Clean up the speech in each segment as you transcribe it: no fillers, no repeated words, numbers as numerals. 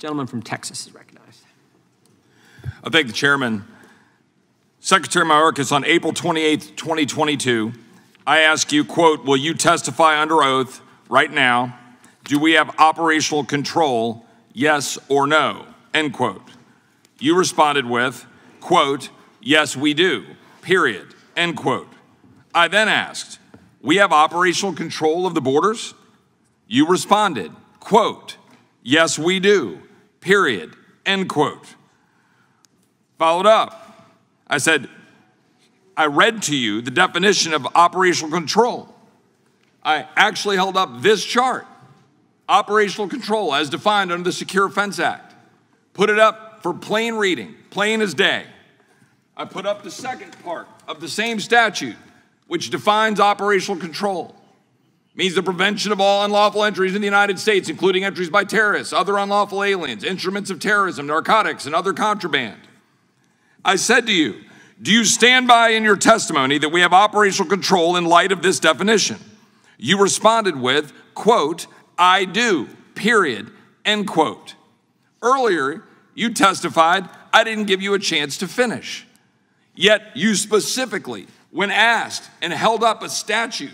Gentleman from Texas is recognized. I thank the chairman. Secretary Mayorkas, on April 28th, 2022, I ask you, quote, will you testify under oath right now? Do we have operational control, yes or no, end quote. You responded with, quote, yes, we do, period, end quote. I then asked, we have operational control of the borders? You responded, quote, yes, we do, period, end quote. Followed up, I said, I read to you the definition of operational control. I actually held up this chart, operational control as defined under the Secure Fence Act. Put it up for plain reading, plain as day. I put up the second part of the same statute, which defines operational control. It means the prevention of all unlawful entries in the United States, including entries by terrorists, other unlawful aliens, instruments of terrorism, narcotics, and other contraband. I said to you, do you stand by in your testimony that we have operational control in light of this definition? You responded with, quote, I do, period, end quote. Earlier, you testified I didn't give you a chance to finish. Yet you specifically, when asked and held up a statute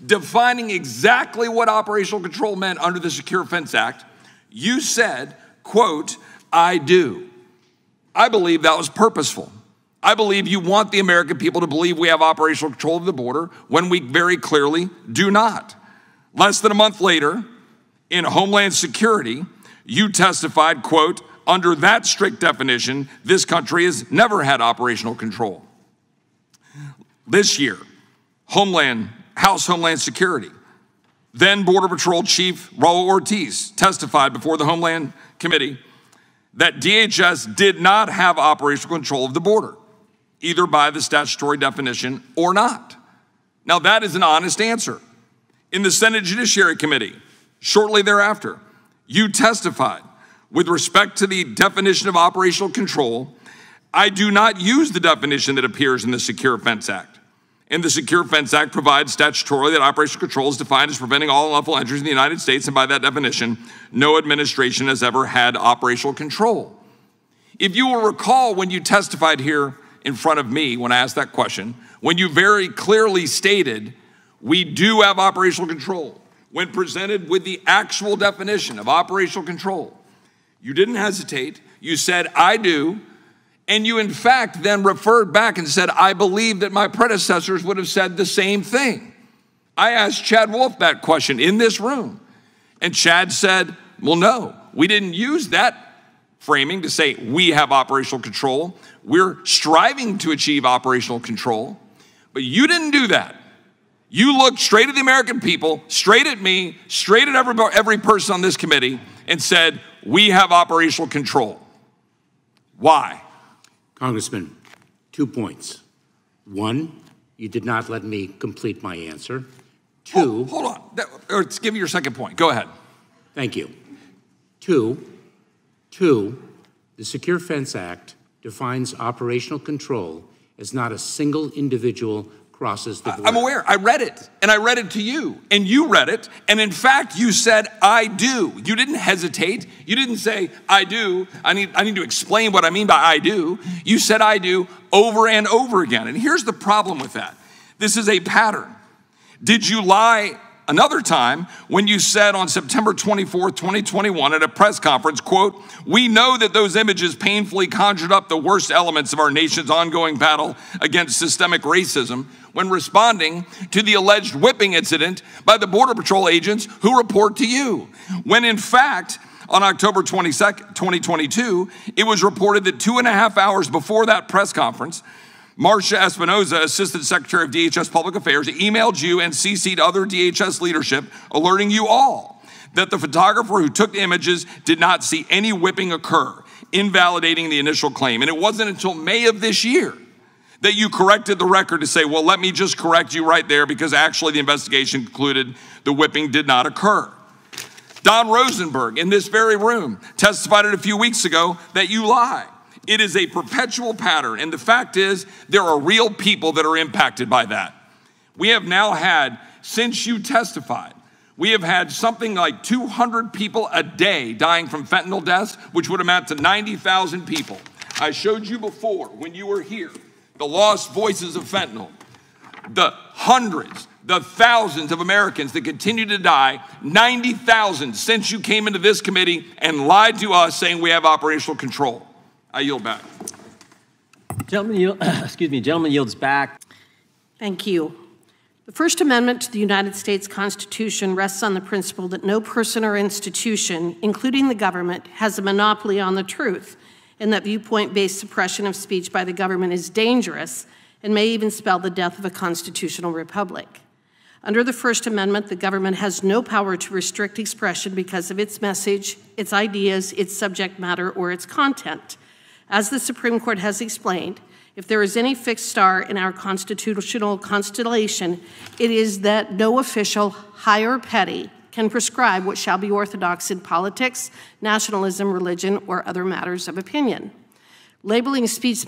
defining exactly what operational control meant under the Secure Fence Act, you said, quote, I do. I believe that was purposeful. I believe you want the American people to believe we have operational control of the border when we very clearly do not. Less than a month later, in Homeland Security, you testified, quote, under that strict definition, this country has never had operational control. This year, House Homeland Security, then Border Patrol Chief Raul Ortiz testified before the Homeland Committee that DHS did not have operational control of the border, either by the statutory definition or not. Now that is an honest answer. In the Senate Judiciary Committee, shortly thereafter, you testified with respect to the definition of operational control, I do not use the definition that appears in the Secure Fence Act. And the Secure Fence Act provides statutorily that operational control is defined as preventing all unlawful entries in the United States, and by that definition, no administration has ever had operational control. If you will recall when you testified here in front of me when I asked that question, when you very clearly stated, we do have operational control, when presented with the actual definition of operational control, you didn't hesitate, you said, I do, and you in fact then referred back and said, I believe that my predecessors would have said the same thing. I asked Chad Wolf that question in this room, and Chad said, well, no, we didn't use that framing to say we have operational control. We're striving to achieve operational control, but you didn't do that. You looked straight at the American people, straight at me, straight at every person on this committee and said, we have operational control. Why? Congressman, 2 points. One, you did not let me complete my answer. Two. Hold on. Let's give me your second point. Go ahead. Thank you. Two, the Secure Fence Act defines operational control as not a single individual crosses the border. I'm aware. I read it, and I read it to you, and you read it, and in fact, you said, I do. You didn't hesitate. You didn't say, I do. I need to explain what I mean by I do. You said, I do, over and over again, and here's the problem with that. This is a pattern. Did you lie another time when you said on September 24th, 2021 at a press conference, quote, we know that those images painfully conjured up the worst elements of our nation's ongoing battle against systemic racism when responding to the alleged whipping incident by the Border Patrol agents who report to you. When in fact, on October 22nd, 2022, it was reported that 2.5 hours before that press conference, Marcia Espinoza, Assistant Secretary of DHS Public Affairs, emailed you and CC'd other DHS leadership, alerting you all that the photographer who took the images did not see any whipping occur, invalidating the initial claim. And it wasn't until May of this year that you corrected the record to say, well, let me just correct you right there because actually the investigation concluded the whipping did not occur. Don Rosenberg, in this very room, testified a few weeks ago that you lie. It is a perpetual pattern, and the fact is there are real people that are impacted by that. We have now had, since you testified, We have had something like 200 people a day dying from fentanyl deaths, which would amount to 90,000 people. I showed you before, when you were here, the lost voices of fentanyl, the hundreds, the thousands of Americans that continue to die, 90,000 since you came into this committee and lied to us saying we have operational control. I yield back. Gentleman yields back. Thank you. The First Amendment to the United States Constitution rests on the principle that no person or institution, including the government, has a monopoly on the truth, and that viewpoint-based suppression of speech by the government is dangerous and may even spell the death of a constitutional republic. Under the First Amendment, the government has no power to restrict expression because of its message, its ideas, its subject matter, or its content. As the Supreme Court has explained, if there is any fixed star in our constitutional constellation, it is that no official, high or petty, can prescribe what shall be orthodox in politics, nationalism, religion, or other matters of opinion. Labeling speech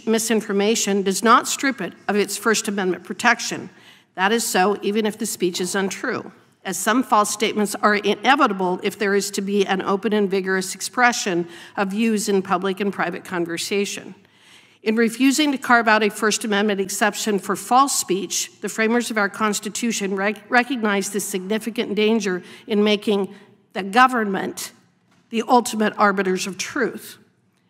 misinformation does not strip it of its First Amendment protection. That is so even if the speech is untrue, as some false statements are inevitable if there is to be an open and vigorous expression of views in public and private conversation. In refusing to carve out a First Amendment exception for false speech, the framers of our Constitution recognize the significant danger in making the government the ultimate arbiters of truth.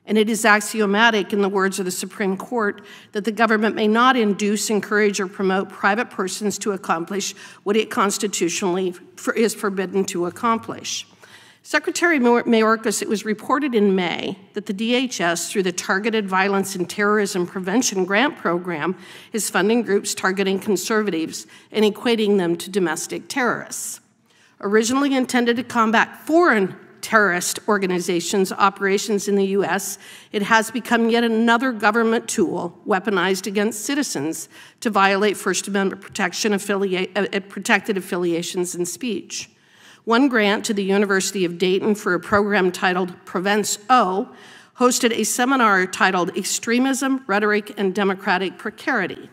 And it is axiomatic, in the words of the Supreme Court, that the government may not induce, encourage, or promote private persons to accomplish what it constitutionally is forbidden to accomplish. Secretary Mayorkas, it was reported in May that the DHS, through the Targeted Violence and Terrorism Prevention Grant Program, is funding groups targeting conservatives and equating them to domestic terrorists. Originally intended to combat foreign terrorist organizations' operations in the U.S., it has become yet another government tool weaponized against citizens to violate First Amendment protection protected affiliations and speech. One grant to the University of Dayton for a program titled Prevents O hosted a seminar titled Extremism, Rhetoric, and Democratic Precarity.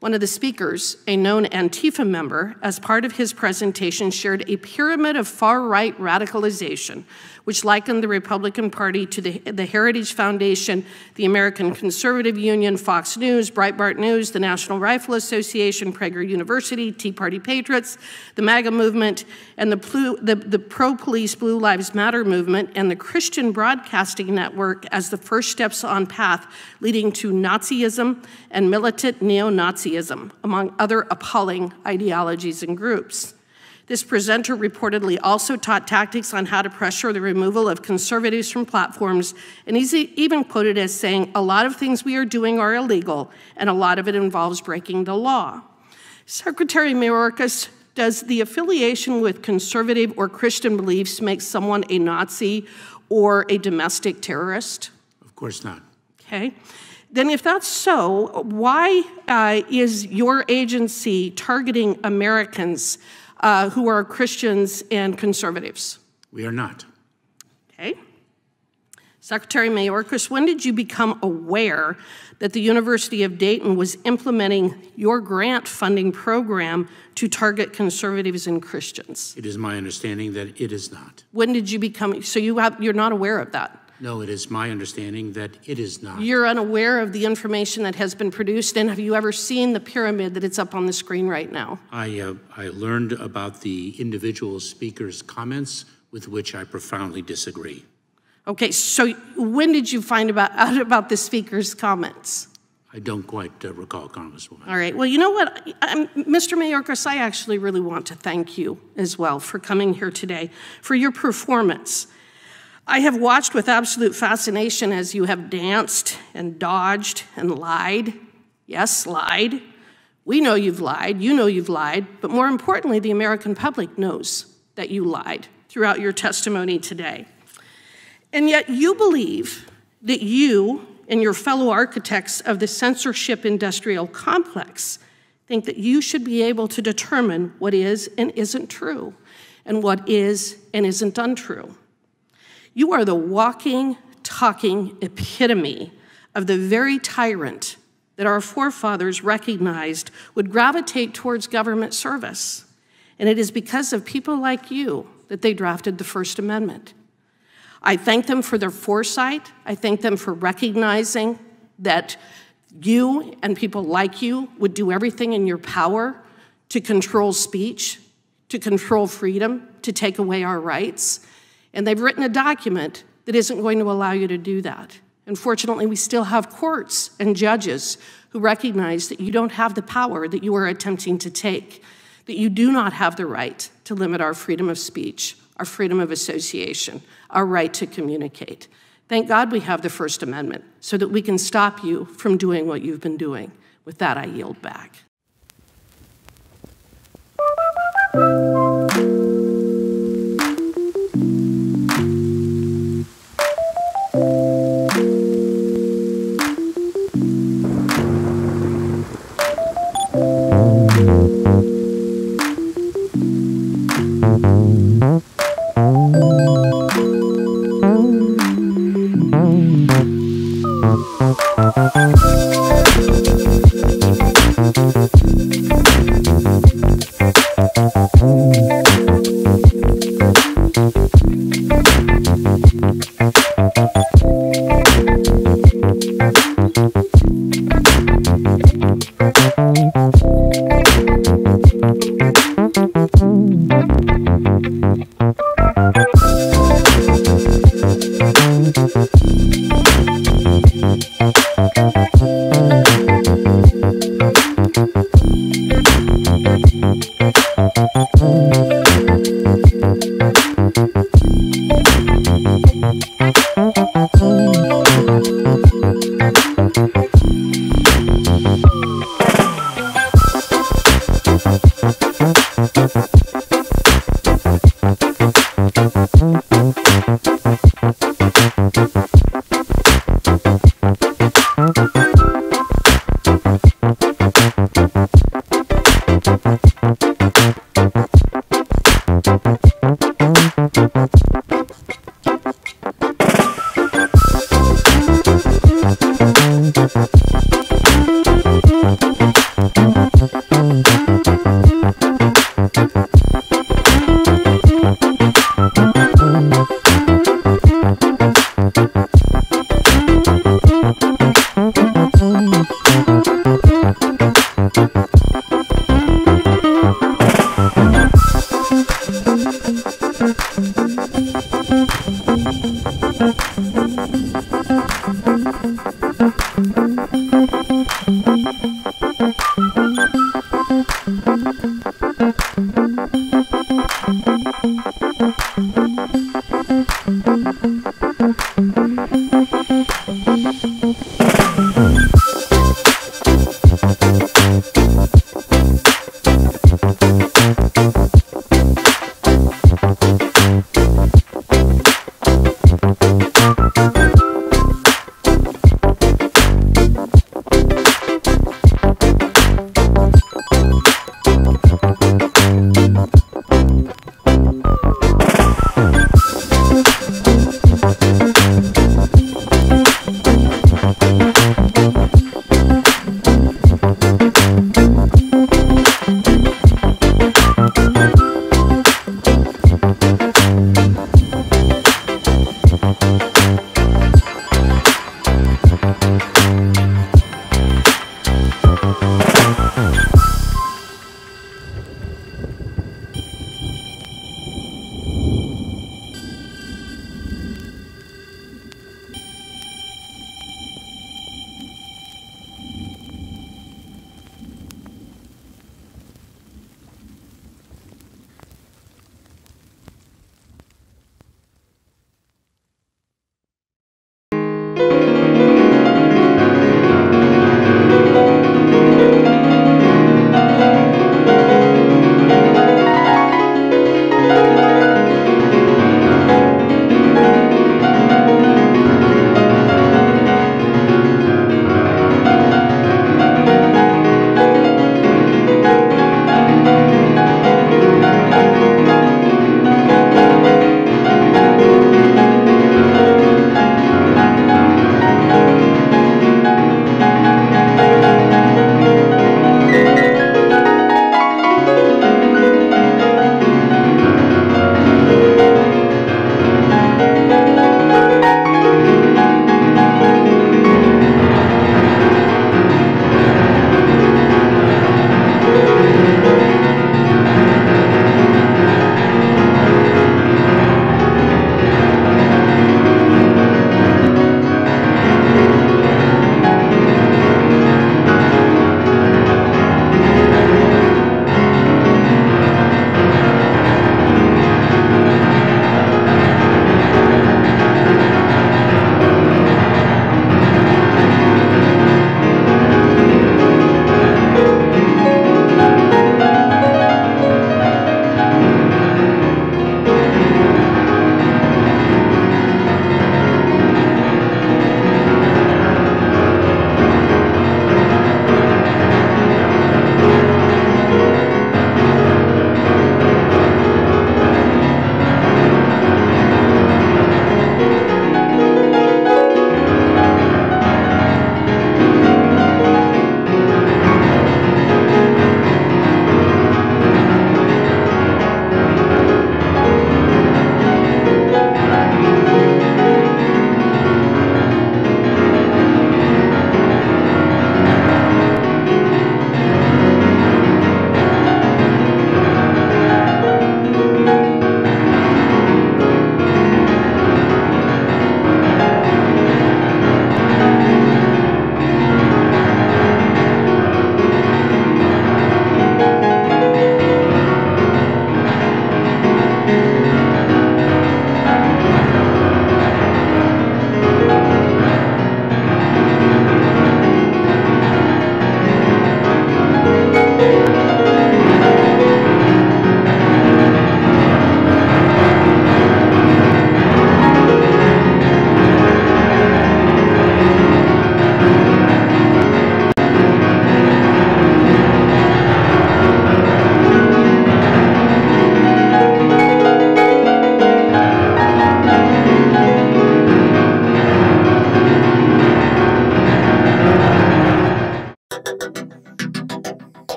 One of the speakers, a known Antifa member, as part of his presentation shared a pyramid of far-right radicalization, which likened the Republican Party to the Heritage Foundation, the American Conservative Union, Fox News, Breitbart News, the National Rifle Association, Prager University, Tea Party Patriots, the MAGA movement, and the pro-police Blue Lives Matter movement, and the Christian Broadcasting Network as the first steps on path leading to Nazism and militant neo-Nazism, among other appalling ideologies and groups. This presenter reportedly also taught tactics on how to pressure the removal of conservatives from platforms, and he's even quoted as saying, "A lot of things we are doing are illegal, and a lot of it involves breaking the law." Secretary Mayorkas, does the affiliation with conservative or Christian beliefs make someone a Nazi or a domestic terrorist? Of course not. Okay. Then if that's so, why is your agency targeting Americans who are Christians and conservatives? We are not. Okay. Secretary Mayorkas, when did you become aware that the University of Dayton was implementing your grant funding program to target conservatives and Christians? It is my understanding that it is not. When did you become, so you're not aware of that? No, it is my understanding that it is not. You're unaware of the information that has been produced, and have you ever seen the pyramid that it's up on the screen right now? I learned about the individual speaker's comments, with which I profoundly disagree. Okay, so when did you find out about the speaker's comments? I don't quite recall, Congresswoman. All right, well, you know what, Mr. Mayorkas, I actually really want to thank you as well for coming here today, for your performance. I have watched with absolute fascination as you have danced and dodged and lied. Yes, lied. We know you've lied, you know you've lied, but more importantly, the American public knows that you lied throughout your testimony today. And yet you believe that you and your fellow architects of the censorship industrial complex think that you should be able to determine what is and isn't true, and what is and isn't untrue. You are the walking, talking epitome of the very tyrant that our forefathers recognized would gravitate towards government service. And it is because of people like you that they drafted the First Amendment. I thank them for their foresight. I thank them for recognizing that you and people like you would do everything in your power to control speech, to control freedom, to take away our rights. And they've written a document that isn't going to allow you to do that. Unfortunately, we still have courts and judges who recognize that you don't have the power that you are attempting to take, that you do not have the right to limit our freedom of speech, our freedom of association, our right to communicate. Thank God we have the First Amendment so that we can stop you from doing what you've been doing. With that, I yield back.